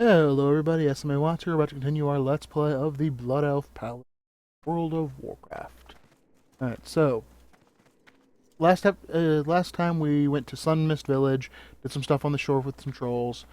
Hello everybody, SMA Watts here, about to continue our Let's Play of the Blood Elf Paladin World of Warcraft. Alright, so, last time we went to Sunmist Village, did some stuff on the shore with some trolls,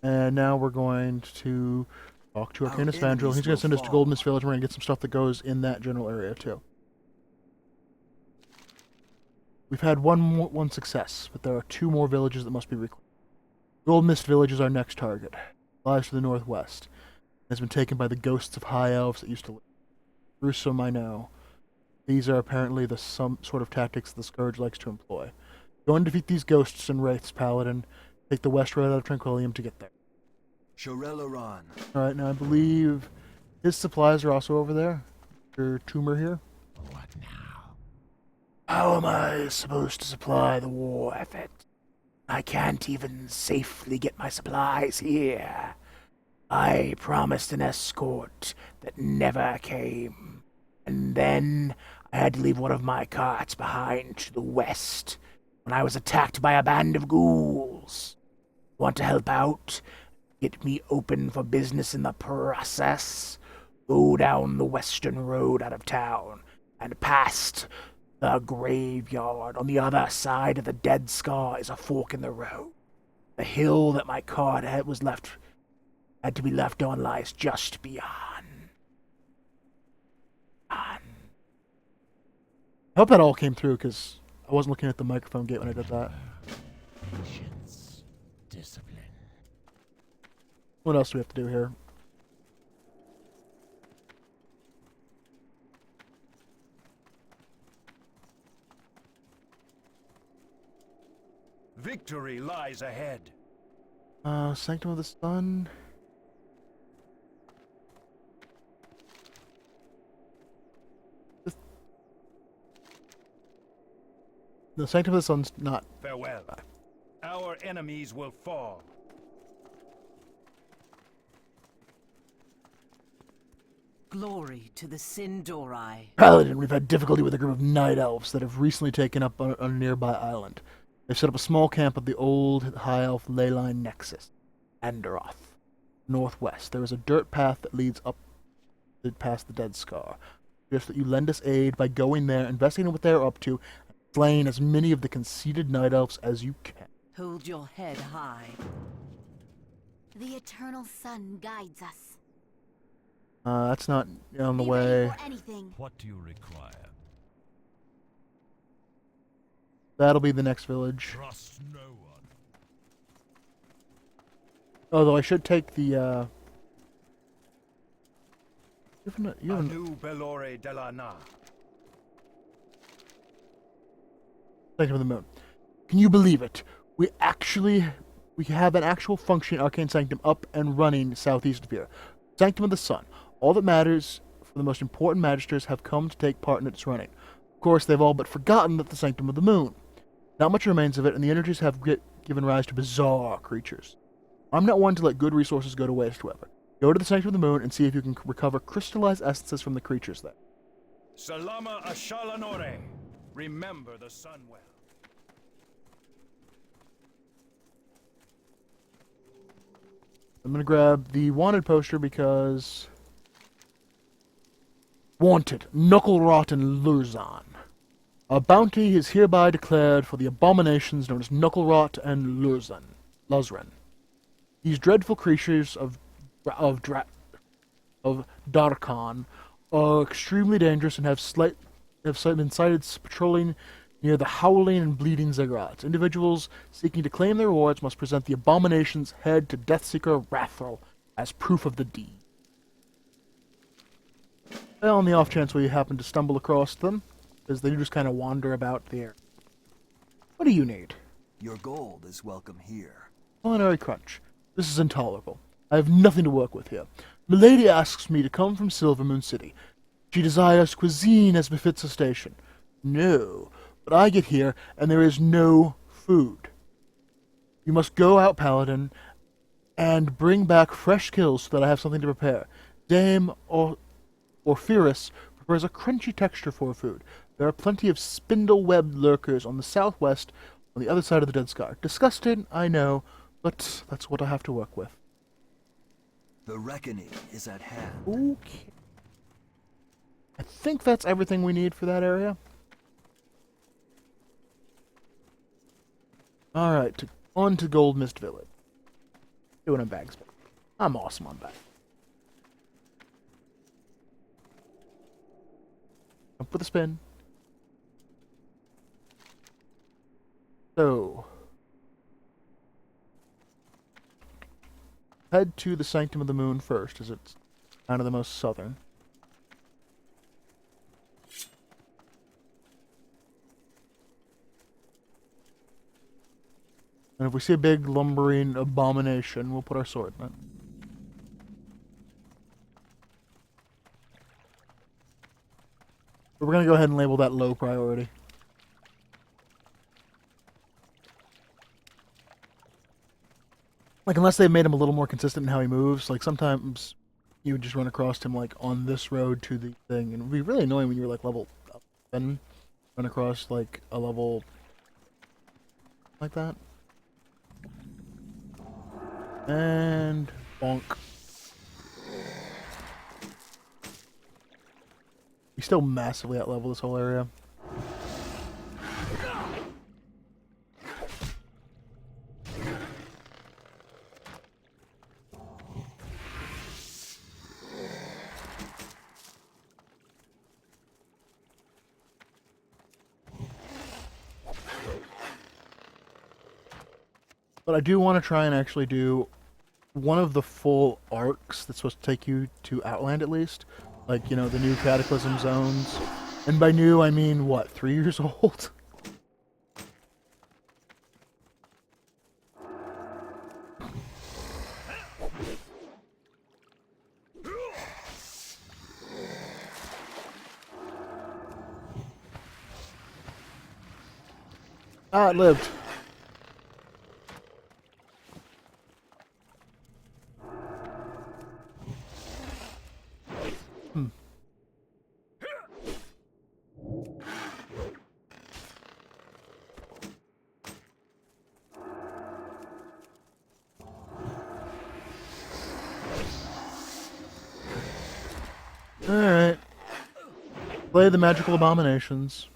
and now we're going to talk to Arcanus Vandril. He's going to send us to Goldmist Village, and we're going to get some stuff that goes in that general area too. We've had one success, but there are two more villages that must be reclaimed. Goldmist Village is our next target. Lies to the northwest. It has been taken by the ghosts of high elves that used to live. Gruesome, I know. These are apparently some sort of tactics the Scourge likes to employ. Go and defeat these ghosts and wraiths, Paladin. Take the west road out of Tranquillium to get there. Alright, now I believe his supplies are also over there. Your tumor here. What now? How am I supposed to supply the war effort? I can't even safely get my supplies here. I promised an escort that never came, and then I had to leave one of my carts behind to the west when I was attacked by a band of ghouls. Want to help out? Get me open for business in the process? Go down the western road out of town and past the graveyard. On the other side of the Dead Scar is a fork in the road. The hill that my cart had to be left on lies just beyond. I hope that all came through, because I wasn't looking at the microphone gate when I did that. Patience, discipline. What else do we have to do here? Victory lies ahead. Sanctum of the Sun. The Sanctum of the Sun's not. Farewell. Our enemies will fall. Glory to the Sindori. Paladin, we've had difficulty with a group of night elves that have recently taken up on a nearby island. They've set up a small camp at the old high elf ley line nexus, Andoroth. Northwest, there is a dirt path that leads up past the Dead Scar. Just that you lend us aid by going there, investigating what they're up to, and slaying as many of the conceited night elves as you can. Hold your head high. The eternal sun guides us. That's not on the Be way. ready for anything. What do you require? That'll be the next village. Trust no one. Although I should take the, you haven't Anu Belore de la Na. Sanctum of the Moon. Can you believe it? We have an actual functioning Arcane Sanctum up and running southeast of here. Sanctum of the Sun. All that matters for the most important magisters have come to take part in its running. Of course, they've all but forgotten that the Sanctum of the Moon. Not much remains of it, and the energies have given rise to bizarre creatures. I'm not one to let good resources go to waste, however. Go to the Sanctum of the Moon and see if you can recover crystallized essences from the creatures there. Salama Ashalanore. Remember the sun well. I'm gonna grab the wanted poster because... Wanted, Knucklerot and Lurzan. A bounty is hereby declared for the abominations known as Knucklerot and Luzren. These dreadful creatures of Darkon are extremely dangerous and have been sighted patrolling near the Howling and Bleeding Zagrats. Individuals seeking to claim their rewards must present the abomination's head to Deathseeker Rathril as proof of the deed. Well, on the off chance we happen to stumble across them, because they do just kind of wander about the area. What do you need? Your gold is welcome here. Culinary crunch. This is intolerable. I have nothing to work with here. Milady asks me to come from Silvermoon City. She desires cuisine as befits a station. No, but I get here, and there is no food. You must go out, Paladin, and bring back fresh kills so that I have something to prepare. Dame Orpheus prefers a crunchy texture for food. There are plenty of spindle-webbed lurkers on the southwest, on the other side of the Dead Scar. Disgusting, I know, but that's what I have to work with. The reckoning is at hand. Okay. I think that's everything we need for that area. Alright, on to Goldmist Village. Doing a bag spin. I'm awesome on bag. Up with a spin. So, head to the Sanctum of the Moon first, as it's kind of the most southern. And if we see a big lumbering abomination, we'll put our sword in it. But we're going to go ahead and label that low priority. Like, unless they've made him a little more consistent in how he moves, like, sometimes you would just run across him, like, on this road to the thing, and it would be really annoying when you were, like, level 7, run across, like, a level like that. And bonk. We still massively outlevel this whole area. But I do want to try and actually do one of the full arcs that's supposed to take you to Outland at least. Like, you know, the new Cataclysm zones. And by new, I mean, what, 3 years old? Ah, it lived. Alright. Play the magical abominations.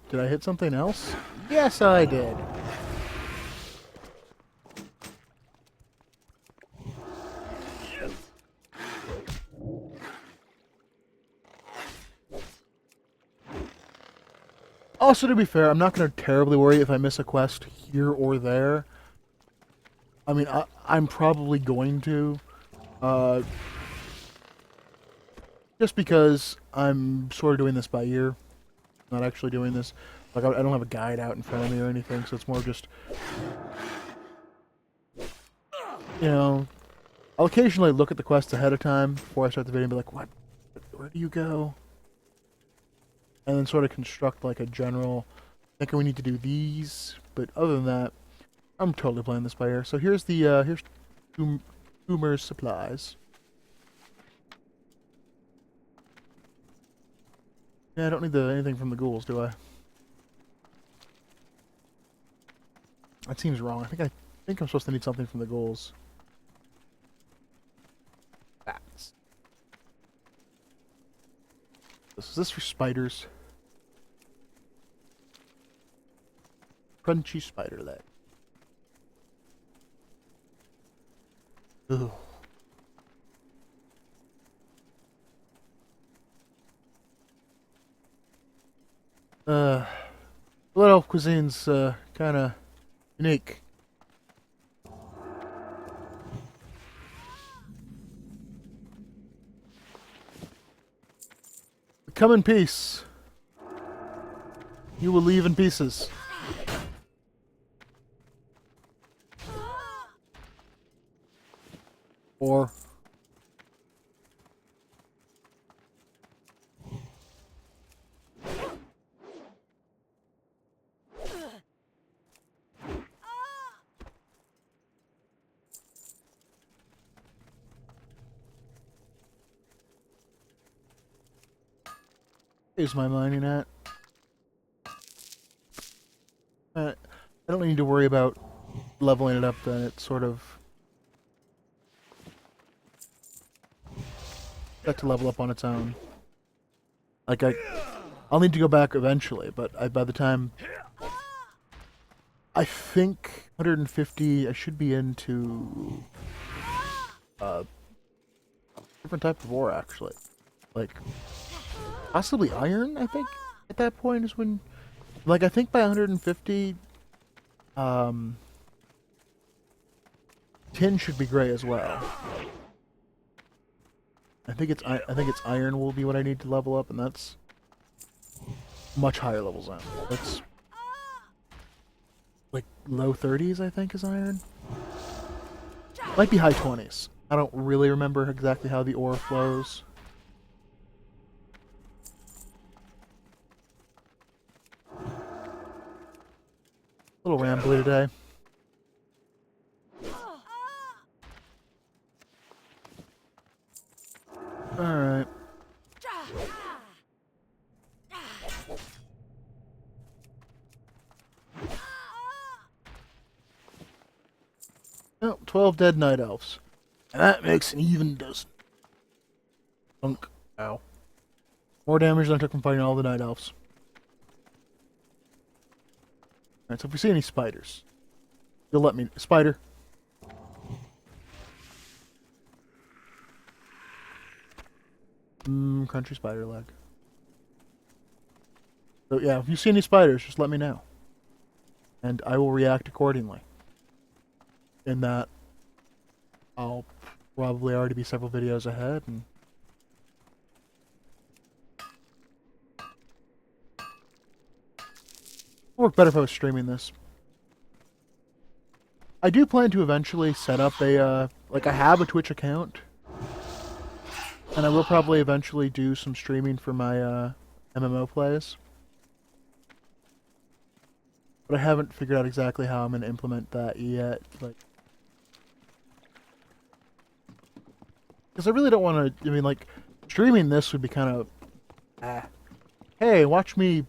Did I hit something else? Yes, I did. Also, to be fair, I'm not going to terribly worry if I miss a quest here or there. I mean, I'm probably going to. Just because I'm sort of doing this by ear. Not actually doing this. Like, I don't have a guide out in front of me or anything, so it's more just... You know... I'll occasionally look at the quest ahead of time before I start the video and be like, what? Where do you go? And then sort of construct like a general... I think we need to do these, but other than that, I'm totally playing this by ear. So here's the, here's Boomer's supplies. Yeah, I don't need anything from the ghouls, do I? That seems wrong. I think I'm supposed to need something from the ghouls. Bats. Is this for spiders? Crunchy spider leg. Ugh. Blood Elf cuisine's kind of unique. Come in peace. You will leave in pieces. Or... Is my mining at? I don't need to worry about leveling it up then. It's sort of set to level up on its own. Like I'll need to go back eventually, but by the time I think 150, I should be into different type of ore actually, like possibly iron. I think at that point is when, like, I think by 150, tin should be gray as well. I think it's iron will be what I need to level up, and that's much higher levels now. That's like low 30s, I think, is iron. Might be high 20s. I don't really remember exactly how the ore flows. A little rambly today. Alright. Oh, 12 dead night elves. And that makes an even dozen. Thunk. Ow. More damage than I took from fighting all the night elves. Alright, so if we see any spiders, you'll let me... Spider. Crunchy spider leg. So yeah, if you see any spiders, just let me know. And I will react accordingly. In that, I'll probably already be several videos ahead, and... It'll work better if I was streaming this. I do plan to eventually set up a, like, I have a Twitch account. And I will probably eventually do some streaming for my, MMO plays. But I haven't figured out exactly how I'm going to implement that yet. Like, because I really don't want to, I mean, like, streaming this would be kind of, hey, watch me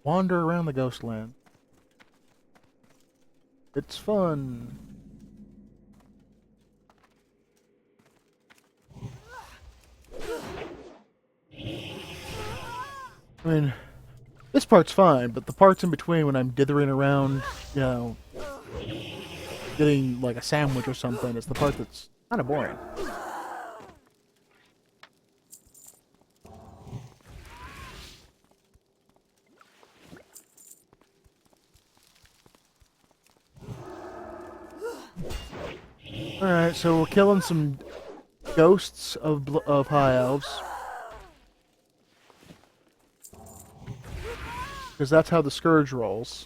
wander around the Ghostland. It's fun. I mean, this part's fine, but the parts in between when I'm dithering around, you know, getting like a sandwich or something, is the part that's kind of boring. Alright, so we're killing some ghosts of high elves. Because that's how the Scourge rolls.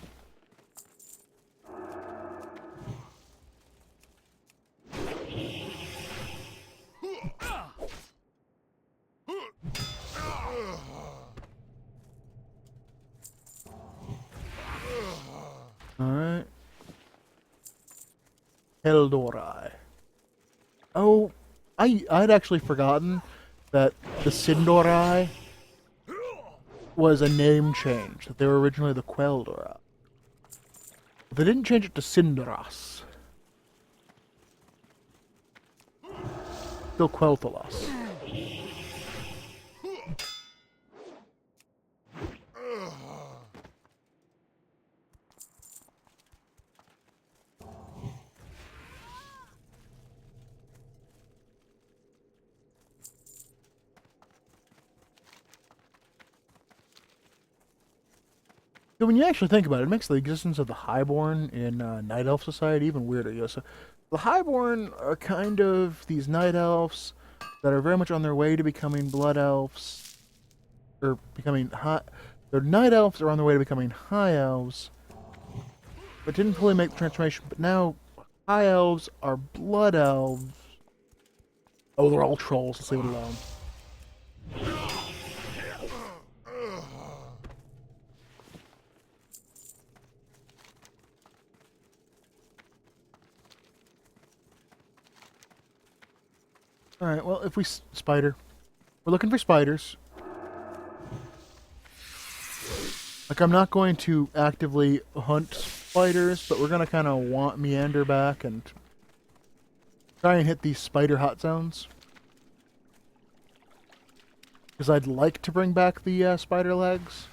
Alright. Heldorai. Oh, I'd actually forgotten that the Sindorai was a name change, that they were originally the Queldorai. But they didn't change it to Sindaros. Still Quel'Thalas. So when you actually think about it, it makes the existence of the Highborn in Night Elf Society even weirder. You know? So the Highborn are kind of these Night Elves that are very much on their way to becoming Blood Elves, or becoming high. Their Night Elves are on their way to becoming High Elves, but didn't fully make the transformation. But now High Elves are Blood Elves. Oh, they're all trolls. Let's leave it alone. Alright, well, if we... Spider. We're looking for spiders. Like, I'm not going to actively hunt spiders, but we're going to kind of meander back and try and hit these spider hot zones. Because I'd like to bring back the spider legs.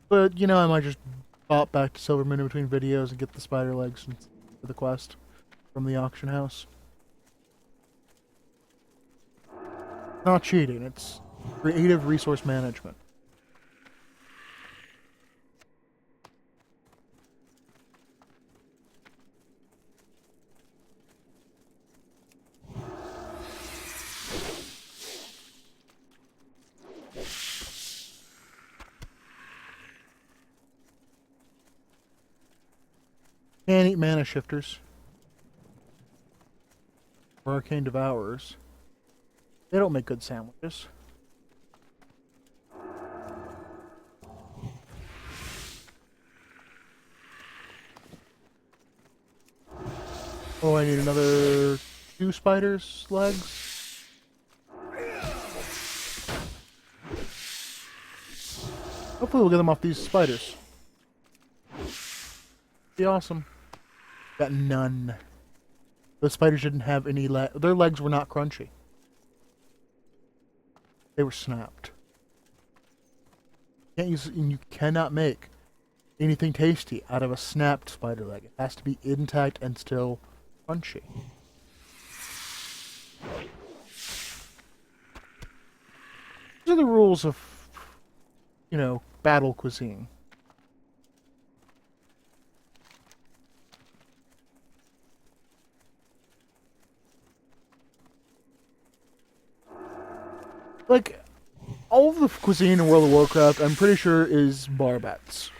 But, you know, I might just pop back to Silverman in between videos and get the spider legs for the quest from the auction house. Not cheating, it's creative resource management. Can't eat mana shifters. Or arcane devourers. They don't make good sandwiches. Oh, I need another 2 spiders' legs. Hopefully we'll get them off these spiders. Be awesome. Got none. The spiders didn't have any their legs were not crunchy. They were snapped. You cannot make anything tasty out of a snapped spider leg. It has to be intact and still crunchy. These are the rules of, you know, battle cuisine. Like, all of the cuisine in World of Warcraft, I'm pretty sure, is barbets.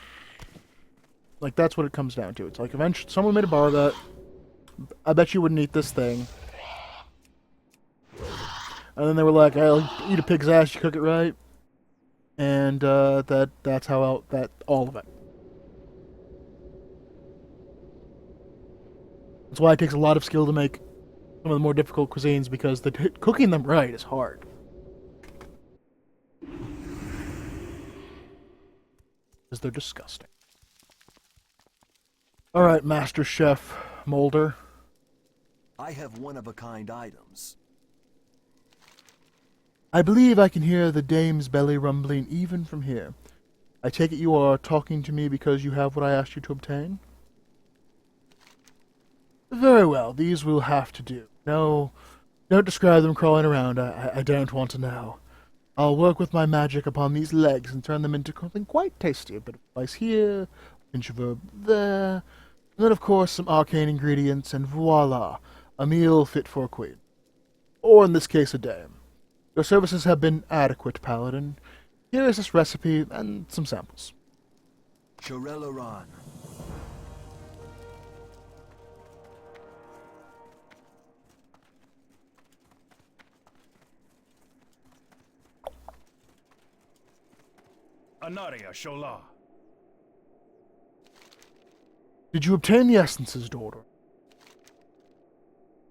Like, that's what it comes down to. It's like, eventually, someone made a barbet. I bet you wouldn't eat this thing. And then they were like, I'll eat a pig's ass, you cook it right. And, that's how all of it. That's why it takes a lot of skill to make some of the more difficult cuisines, because cooking them right is hard. Because they're disgusting. Alright, Master Chef Molder. I have one-of-a-kind items. I believe I can hear the dame's belly rumbling even from here. I take it you are talking to me because you have what I asked you to obtain? Very well, these will have to do. No, don't describe them crawling around. I don't want to know. I'll work with my magic upon these legs and turn them into something quite tasty. A bit of spice here, a pinch of herb there, and then of course some arcane ingredients, and voila, a meal fit for a queen. Or in this case, a dame. Your services have been adequate, Paladin. Here is this recipe and some samples. Shorelaran. Anaria Shola. Did you obtain the essences, Dordrin?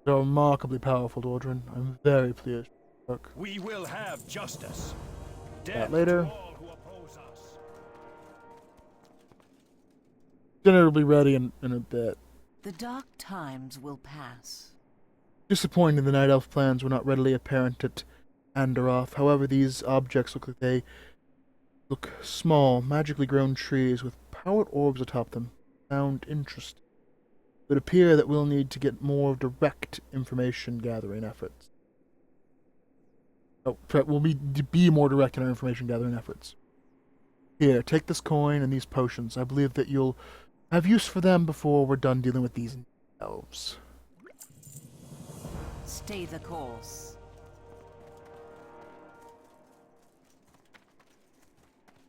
They're remarkably powerful, Dordrin. I'm very pleased. Look. We will have justice. That Death later. to all who oppose us. Dinner will be ready in a bit. The dark times will pass. Disappointing the Night Elf plans were not readily apparent at Andoroth. However, these objects look small, magically grown trees with powered orbs atop them. Sound interesting. It would appear that we'll need to get more direct information gathering efforts. Oh, we'll be more direct in our information gathering efforts. Here, take this coin and these potions. I believe that you'll have use for them before we're done dealing with these elves. Stay the course.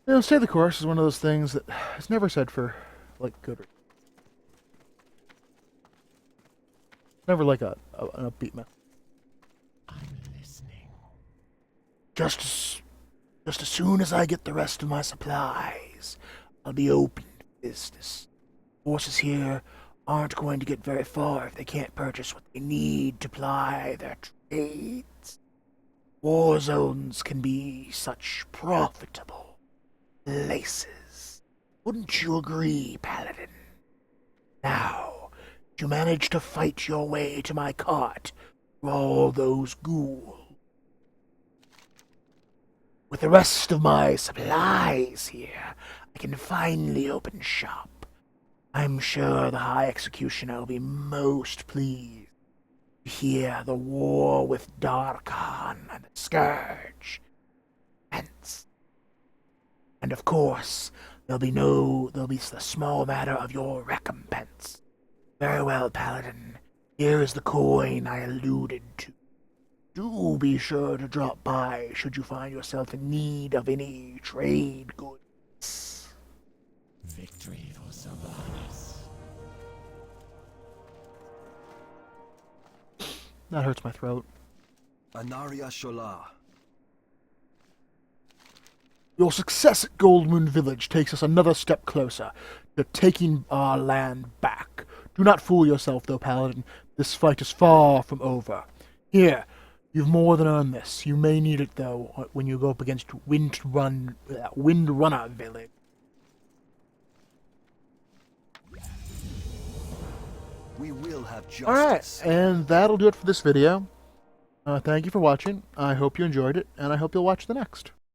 You know, stay the course is one of those things that is never said for, like, good. Never like an upbeat method. I'm listening. Just as soon as I get the rest of my supplies, I'll be open to business. Forces here aren't going to get very far if they can't purchase what they need to ply their aids. War zones can be such profitable places. Wouldn't you agree, Paladin? Now, you managed to fight your way to my cart through all those ghouls. With the rest of my supplies here, I can finally open shop. I'm sure the High Executioner will be most pleased to hear the war with Darkhan and the Scourge. Hence. And of course, there'll be the small matter of your recompense. Very well, Paladin. Here is the coin I alluded to. Do be sure to drop by should you find yourself in need of any trade goods. Victory for Sylvanas. That hurts my throat. Anaria Shola. Your success at Goldmoon Village takes us another step closer to taking our land back. Do not fool yourself, though, Paladin. This fight is far from over. Here, you've more than earned this. You may need it, though, when you go up against Windrunner Village. We will have justice. Alright, and that'll do it for this video. Thank you for watching. I hope you enjoyed it, and I hope you'll watch the next.